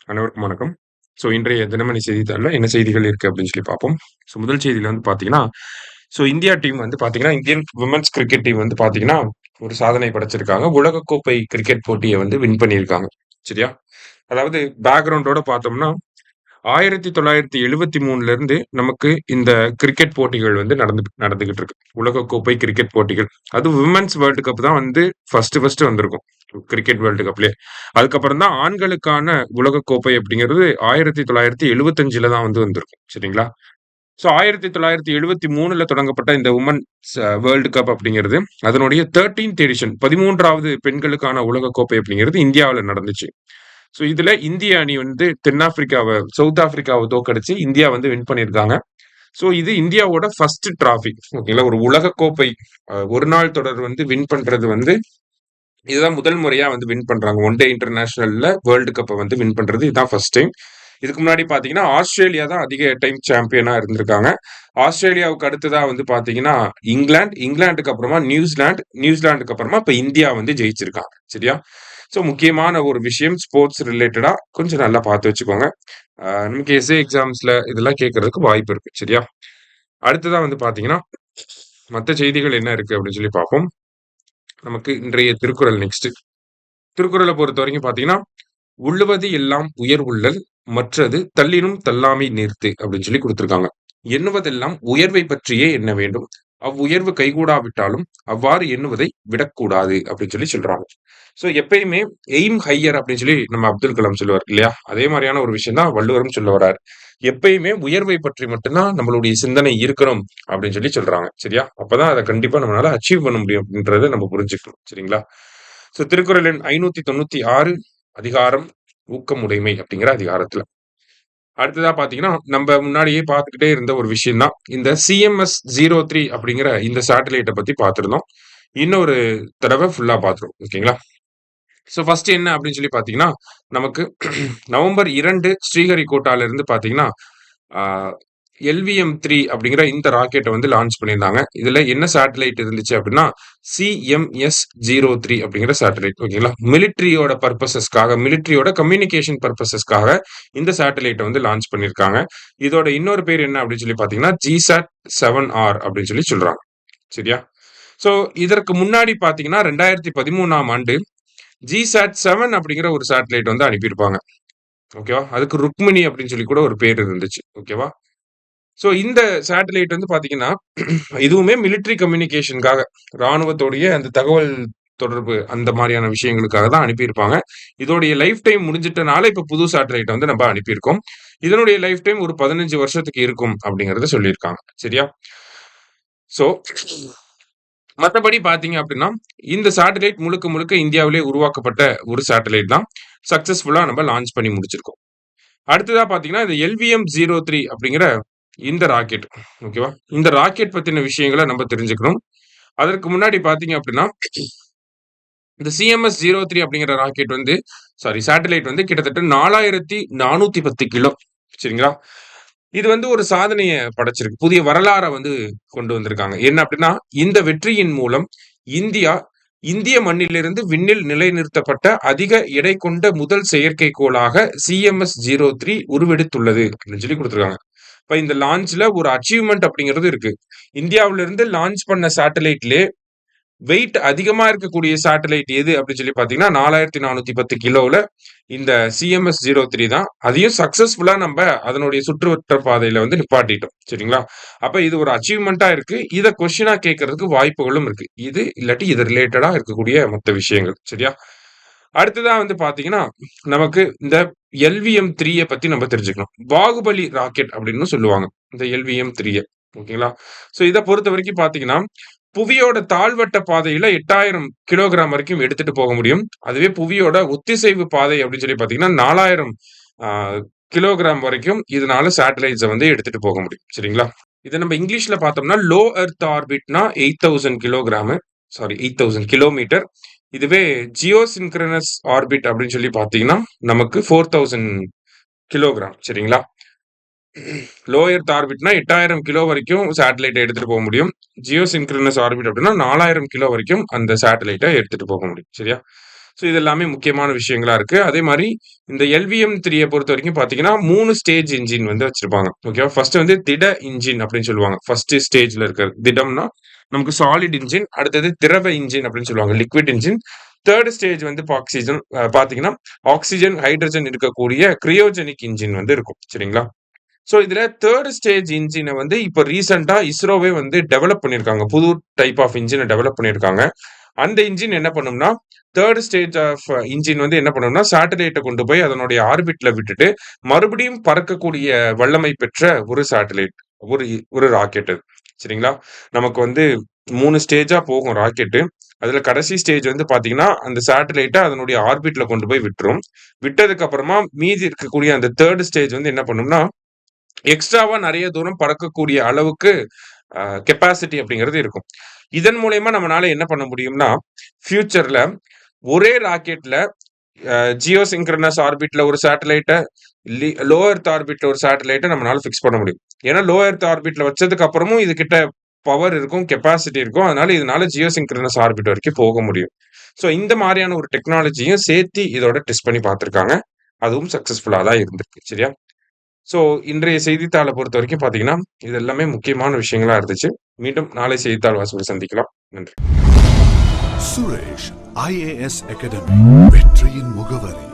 அனைவருக்கும் வணக்கம். இன்றைய தினமணி செய்தித்தாள்ல என்ன செய்திகள் இருக்கு அப்படின்னு சொல்லி பார்ப்போம். முதல் செய்தியில வந்து பார்த்தீங்கன்னா, இந்தியா டீம் வந்து பார்த்தீங்கன்னா, இந்தியன் விமென்ஸ் கிரிக்கெட் டீம் வந்து பார்த்தீங்கன்னா, ஒரு சாதனை படைச்சிருக்காங்க. உலகக்கோப்பை கிரிக்கெட் போட்டிய வந்து வின் பண்ணியிருக்காங்க. சரியா? அதாவது பேக்கிரவுண்டோட பார்த்தோம்னா, 1973ல இருந்து நமக்கு இந்த கிரிக்கெட் போட்டிகள் வந்து நடந்துகிட்டு இருக்கு. உலகக்கோப்பை கிரிக்கெட் போட்டிகள். அதுவும் விமென்ஸ் வேர்ல்டு கப் தான் வந்து ஃபர்ஸ்ட் வந்திருக்கும். கிரிக்கெட் வேர்ல்டு கப்லயே. அதுக்கப்புறம் தான் ஆண்களுக்கான உலகக்கோப்பை அப்படிங்கிறது 1975ல தான் வந்து வந்திருக்கும். சரிங்களா? 1973ல தொடங்கப்பட்ட இந்த வுமன்ஸ் வேர்ல்டு கப் அப்படிங்கிறது, அதனுடைய 13த் எடிஷன் 13வது பெண்களுக்கான உலகக்கோப்பை அப்படிங்கிறது இந்தியாவுல நடந்துச்சு. இதுல இந்திய அணி வந்து சவுத் ஆப்பிரிக்காவ தோற்கடிச்சு இந்தியா வந்து வின் பண்ணியிருக்காங்க. இது இந்தியாவோட ஃபர்ஸ்ட் டிராஃபி. ஓகேங்களா? ஒரு உலகக்கோப்பை ஒரு நாள் தொடர் வந்து வின் பண்றது வந்து இதுதான் முதல் முறையா வந்து வின் பண்றாங்க. ஒன் டே இன்டர்நேஷனல்ல வேர்ல்டு கப்ப வந்து வின் பண்றது இதுதான் ஃபர்ஸ்ட் டைம். இதுக்கு முன்னாடி பாத்தீங்கன்னா, ஆஸ்திரேலியா தான் அதிக டைம் சாம்பியனா இருந்திருக்காங்க. ஆஸ்திரேலியாவுக்கு அடுத்ததா வந்து பாத்தீங்கன்னா, இங்கிலாந்துக்கு அப்புறமா நியூசிலாந்துக்கு அப்புறமா இப்ப இந்தியா வந்து ஜெயிச்சிருக்காங்க. சரியா? முக்கியமான ஒரு விஷயம் ஸ்போர்ட்ஸ் ரிலேட்டடா கொஞ்சம் நல்லா பார்த்து வச்சுக்கோங்க. நமக்கு எஸ்ஏ எக்ஸாம்ஸ்ல இதெல்லாம் கேட்கறதுக்கு வாய்ப்பு இருக்கு. சரியா? அடுத்ததா வந்து பாத்தீங்கன்னா, மத்த செய்திகள் என்ன இருக்கு அப்படின்னு சொல்லி பார்ப்போம். நமக்கு இன்றைய திருக்குறள் நெக்ஸ்ட். திருக்குறள பொறுத்தவரைக்கும் பாத்தீங்கன்னா, "உள்ளுவது எல்லாம் உயர் உள்ளல், மற்றது தள்ளினும் தள்ளாமை நீர்த்து" அப்படின்னு சொல்லி குடுத்திருக்காங்க. எண்ணுவதெல்லாம் உயர்வை பற்றியே எண்ண வேண்டும். அவ்வுயர்வு கைகூடாவிட்டாலும் அவ்வாறு எண்ணுவதை விடக்கூடாது அப்படின்னு சொல்லி சொல்றாங்க. எப்பயுமே எய்ம் ஹையர் அப்படின்னு சொல்லி நம்ம அப்துல் கலாம் சொல்லுவார் இல்லையா? அதே மாரியான ஒரு விஷயம் தான் வள்ளுவரும் சொல்ல வர்றாரு. எப்பயுமே உயர்வை பற்றி மட்டும் தான் நம்மளுடைய சிந்தனை இருக்கணும் அப்படின்னு சொல்லி சொல்றாங்க. சரியா? அப்பதான் அத கண்டிப்பா நம்மளால அச்சீவ் பண்ண முடியும் அப்படின்றத நம்ம புரிஞ்சுக்கணும். சரிங்களா? திருக்குறள் எண் 596 அதிகாரம் ஊக்கமுடைமை அப்படிங்கிற அதிகாரத்துல. அடுத்ததா பாத்தீங்கன்னா, நம்ப முன்னாடியே பார்த்துக்கிட்டே இருந்த ஒரு விஷயம் தான். இந்த CMS-03 அப்படிங்கிற இந்த சேட்டலைட்ட பத்தி பார்த்திருந்தோம். இன்னொரு தடவ ஃபுல்லா பார்த்துருவோம். ஓகேங்களா? ஃபர்ஸ்ட் என்ன அப்படின்னு சொல்லி பார்த்தீங்கன்னா, நமக்கு நவம்பர் 2 ஸ்ரீஹரிகோட்டால இருந்து பார்த்தீங்கன்னா, ஆ LVM-3 அப்படிங்கிற இந்த ராக்கெட்ட வந்து லான்ச் பண்ணியிருந்தாங்க. இதுல என்ன சேட்டலைட் இருந்துச்சு அப்படின்னா, CMS-03 அப்படிங்கிற சேட்டலைட். ஓகேங்களா? மிலிட்டரியோட கம்யூனிகேஷன் பர்ப்பஸஸ்க்காக இந்த சேட்டலைட்ட வந்து லான்ச் பண்ணியிருக்காங்க. இதோட இன்னொரு பேர் என்ன அப்படின்னு சொல்லி பார்த்தீங்கன்னா, GSAT-7R அப்படின்னு சொல்லி சொல்றாங்க. சரியா? ஸோ இதற்கு முன்னாடி பார்த்தீங்கன்னா, 2013ஆம் ஆண்டு GSAT-7 அப்படிங்கிற ஒரு சேட்டலைட் வந்து அனுப்பியிருப்பாங்க. ஓகேவா? அதுக்கு ருக்மிணி அப்படின்னு சொல்லி கூட ஒரு பேர் இருந்துச்சு. ஓகேவா? இந்த சேட்டலைட் வந்து பார்த்தீங்கன்னா, இதுவுமே மிலிட்டரி கம்யூனிகேஷன்க்காக ராணுவத்தோடைய அந்த தகவல் தொடர்பு அந்த மாரியான விஷயங்களுக்காக தான் அனுப்பியிருப்பாங்க. இதோடைய லைஃப் டைம் முடிஞ்சிட்டனால இப்ப புது சேட்டலைட்ட வந்து நம்ம அனுப்பியிருக்கோம். இதனுடைய லைஃப் டைம் ஒரு 15 வருஷத்துக்கு இருக்கும் அப்படிங்கிறத சொல்லியிருக்காங்க. சரியா? ஸோ மத்தபடி பார்த்தீங்க அப்படின்னா, இந்த சேட்டலைட் முழுக்க முழுக்க இந்தியாவிலே உருவாக்கப்பட்ட ஒரு சேட்டலைட் தான். சக்சஸ்ஃபுல்லா நம்ம லான்ச் பண்ணி முடிச்சிருக்கோம். அடுத்ததா பார்த்தீங்கன்னா, இந்த LVM-03 அப்படிங்கிற இந்த ராக்கெட். ஓகேவா? இந்த ராக்கெட் பத்தின விஷயங்கள நம்ம தெரிஞ்சுக்கணும். அதற்கு முன்னாடி பார்த்தீங்க அப்படின்னா, இந்த CMS-03 அப்படிங்கிற ராக்கெட் வந்து சேட்டலைட் வந்து கிட்டத்தட்ட 4410 கிலோ. சரிங்களா? இது வந்து ஒரு சாதனைய படைச்சிருக்கு. புதிய வரலாற வந்து கொண்டு வந்திருக்காங்க. என்ன அப்படின்னா, இந்த வெற்றியின் மூலம் இந்தியா, இந்திய மண்ணிலிருந்து விண்ணில் நிலைநிறுத்தப்பட்ட அதிக எடை கொண்ட முதல் செயற்கைக்கோளாக CMS-03 உருவெடுத்துள்ளது அப்படின்னு சொல்லி குடுத்திருக்காங்க. இப்ப இந்த லான்ச்ல ஒரு அச்சீவ்மென்ட் அப்படிங்கிறது இருக்கு. இந்தியாவிலிருந்து லான்ச் பண்ண சேட்டலைட்லயே வெயிட் அதிகமா இருக்கக்கூடிய சேட்டலைட் எது அப்படின்னு சொல்லி பார்த்தீங்கன்னா, 4410 கிலோல இந்த CMS-03 தான். அதையும் சக்சஸ்ஃபுல்லா நம்ப அதனுடைய சுற்றுவட்ட பாதையில வந்து நிப்பாட்டிட்டோம். சரிங்களா? அப்ப இது ஒரு அச்சீவ்மென்ட்டா இருக்கு. இத கொஸ்டினா கேட்கறதுக்கு வாய்ப்புகளும் இருக்கு. இது இல்லாட்டி இது ரிலேட்டடா இருக்கக்கூடிய மத்த விஷயங்கள். சரியா? அடுத்ததா வந்து பார்த்தீங்கன்னா, நமக்கு இந்த LVM-3ய பத்தி நம்ம தெரிஞ்சுக்கணும். பாகுபலி ராக்கெட் அப்படின்னு சொல்லுவாங்க. இந்த LVM-3ய. ஓகேங்களா? இத பொறுத்தவரைக்கும் பார்த்தீங்கன்னா, புவியோட தாழ்வட்ட பாதையில 8000 கிலோகிராம் வரைக்கும் எடுத்துட்டு போக முடியும். அதுவே புவியோட ஒத்திசைவு பாதை அப்படின்னு சொல்லி பார்த்தீங்கன்னா, 4000 ஆ கிலோகிராம் வரைக்கும் இதனால சேட்டலைட்ஸ வந்து எடுத்துட்டு போக முடியும். சரிங்களா? இத நம்ம இங்கிலீஷ்ல பார்த்தோம்னா, லோ எர்த் ஆர்பிட்னா 8000 கிலோகிராமு. 8000 கிலோமீட்டர். இதுவே ஜியோசின்க்ரோனஸ் ஆர்பிட் அப்படின்னு சொல்லி பார்த்தீங்கன்னா, நமக்கு 4000 கிலோகிராம். சரிங்களா? லோ எர்த் ஆர்பிட்னா 8000 கிலோ வரைக்கும் சேட்டலைட்ட எடுத்துட்டு போக முடியும். ஜியோசின்க்ரோனஸ் ஆர்பிட் அப்படின்னா 4000 கிலோ வரைக்கும் அந்த சேட்டலைட்ட எடுத்துட்டு போக முடியும். சரியா? ஸோ இது எல்லாமே முக்கியமான விஷயங்களா இருக்கு. அதே மாரி இந்த LVM-3 பொறுத்தவரைக்கும் பார்த்தீங்கன்னா, 3 ஸ்டேஜ் இன்ஜின் வந்து வச்சிருப்பாங்க. ஓகேவா? ஃபர்ஸ்ட் வந்து திட இன்ஜின் அப்படின்னு சொல்லுவாங்க. ஃபர்ஸ்ட் ஸ்டேஜ்ல இருக்கிறது. திடம்னா நமக்கு சாலிட் இன்ஜின். அடுத்தது திரவ இன்ஜின் அப்படின்னு சொல்லுவாங்க. Liquid engine. 3 ஸ்டேஜ் வந்து ஆக்ஸிஜன் பார்த்தீங்கன்னா, ஆக்ஸிஜன், ஹைட்ரஜன் இருக்கக்கூடிய கிரையோஜெனிக் இன்ஜின் வந்து இருக்கும். சரிங்களா? ஸோ இதுல 3 ஸ்டேஜ் இன்ஜின வந்து இப்ப ரீசென்ட்டா இஸ்ரோவே வந்து டெவலப் பண்ணியிருக்காங்க. புது டைப் ஆஃப் இன்ஜின டெவலப் பண்ணியிருக்காங்க. அந்த இன்ஜின் என்ன பண்ணும்னா, 3 ஸ்டேஜ் ஆஃப் இன்ஜின் வந்து என்ன பண்ணும்னா, சேட்டலைட்ட கொண்டு போய் அதனுடைய ஆர்பிட்ல விட்டுட்டு, மறுபடியும் பறக்கக்கூடிய வல்லமை பெற்ற ஒரு சேட்டலைட். ஒரு ஒரு ராக்கெட் அது. சரிங்களா? நமக்கு வந்து 3 ஸ்டேஜா போகும் ராக்கெட்டு. அதுல கடைசி ஸ்டேஜ் வந்து பார்த்தீங்கன்னா, அந்த சேட்டலைட்ட அதனுடைய ஆர்பிட்ல கொண்டு போய் விட்டுரும். விட்டதுக்கு அப்புறமா மீதி இருக்கக்கூடிய அந்த 3 ஸ்டேஜ் வந்து என்ன பண்ணும்னா, எக்ஸ்ட்ராவா நெறைய தூரம் பறக்கக்கூடிய அளவுக்கு கெப்பாசிட்டி அப்படிங்கிறது இருக்கும். இதன் மூலியமா நம்மனால என்ன பண்ண முடியும்னா, ஃபியூச்சர்ல ஒரே ராக்கெட்ல ஜியோ சிங்க்ரனஸ் ஆர்பிட்ல ஒரு சேட்டலைட்ட, லோ எர்த் ஆர்பிட்ல ஒரு சேட்டலைட்ட நம்மனால ஃபிக்ஸ் பண்ண முடியும். ஏன்னா, லோ எர்த் ஆர்பிட்ல வச்சதுக்கு அப்புறமும் இது கிட்ட பவர் இருக்கும், கெப்பாசிட்டி இருக்கும். அதனால இதனால ஜியோ சிங்க்ரனஸ் ஆர்பிட் வரைக்கும் போக முடியும். ஸோ இந்த மாரியான ஒரு டெக்னாலஜியும் சேர்த்து இதோட டெஸ்ட் பண்ணி பார்த்துருக்காங்க. அதுவும் சக்சஸ்ஃபுல்லா தான் இருந்திருக்கு. சரியா? ஸோ இன்றைய செய்தித்தாள பொறுத்தவரைக்கும் பார்த்தீங்கன்னா, இது எல்லாமே முக்கியமான விஷயங்களா இருந்துச்சு. மீண்டும் நாளை செய்தித்தாள் வாசிப்பில் சந்திக்கலாம். நன்றி. சுரேஷ் IAS அகாடமி வெற்றியின் முகவரி.